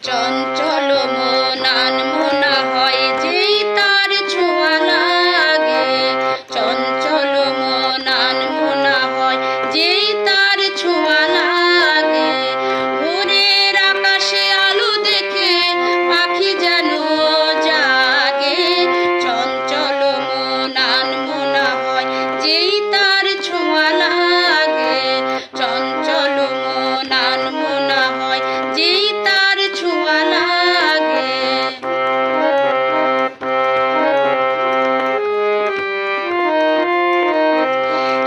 চঞ্চল মন আনমনা হয় যেই তার ছোঁয়া লাগে। চঞ্চল মন আনমনা হয় যেই তার ছোঁয়া লাগে। ভোরের আকাশে আলো দেখে পাখি যেন জাগে। চঞ্চল মন আনমনা হয় যেই তার ছোঁয়া লাগে। চঞ্চল মন আনমনা হয় যেই তার ছোঁয়া লাগে।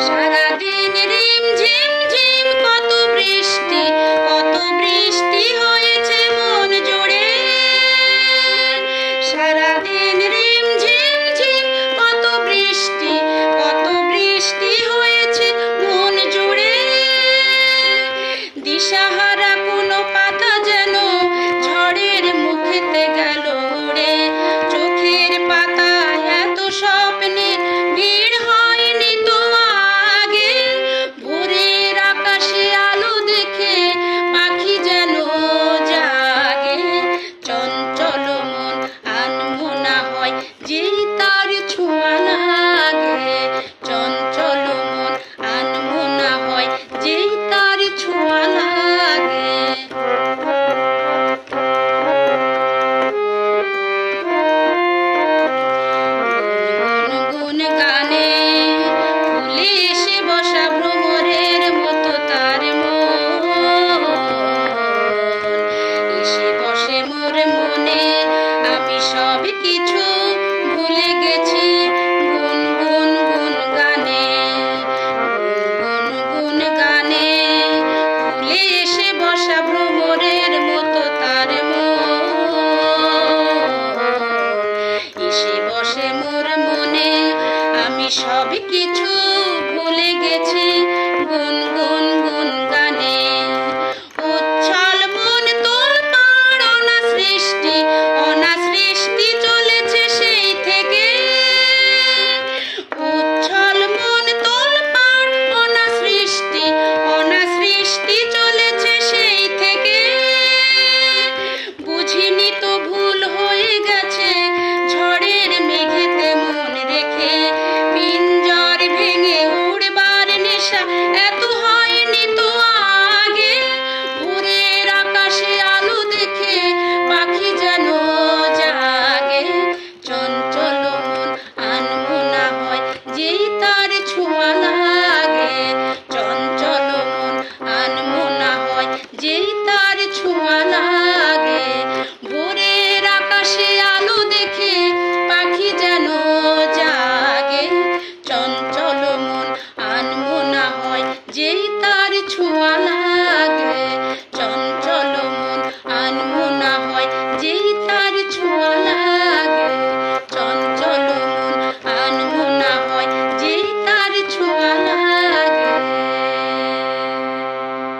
সারাদিন রিমঝিম ঝিম কত বৃষ্টি, কত বৃষ্টি হয়েছে মন জুড়ে। সারাদিন রিমঝিম ঝিম কত বৃষ্টি, কত বৃষ্টি হয়েছে মন জুড়ে। দিশাহারা কোনো পাতা যেন ঝড়ের মুখেতে গেল উড়ে। চোখের পাতায় এত স্বপ্নের ভিড় হয়নি তো আগে। ভোরের আকাশে আলো দেখে পাখি যেন জাগে। চঞ্চল মন আনমনা হয় যেই তার ছোঁয়া লাগে। চঞ্চল মন আনমনা হয় যেই তার ছোঁয়া লাগে। গুনগুন গানে ফুলে এসে বসা ভ্রমরের মতো তার মন। এসে বসে মোর মনে আমি সব কিছু ভুলে গেছি। গুনগুন গুন গানে, গুনগুন গানে ফুলে এসে বসা ভ্রমরের মতো তার মন। এসে বসে মোর মনে আমি সব কিছু ভুলে গেছি। গুনগুন গুন গানে উচ্ছল মন তোলপাড় অনা সৃষ্টি, অনা সৃষ্টি চলেছে সেই থেকে। উচ্ছল মন তোলপাড় অনা সৃষ্টি, অনা সৃষ্টি চলেছে সেই থেকে। বুঝিনি তো ভুল হয়ে গেছে ঝড়ের মেঘেতে মন রেখে। পিঞ্জর ভেঙে উড়বার নেশা এত হয়নি তো আগে। ভোরের আকাশে আলো দেখে পাখি যেন জাগে। চঞ্চল মন আনমনা হয় যেই তার ছোঁয়া লাগে। চঞ্চল মন আনমনা হয় যেই তার ছোঁয়া লাগে।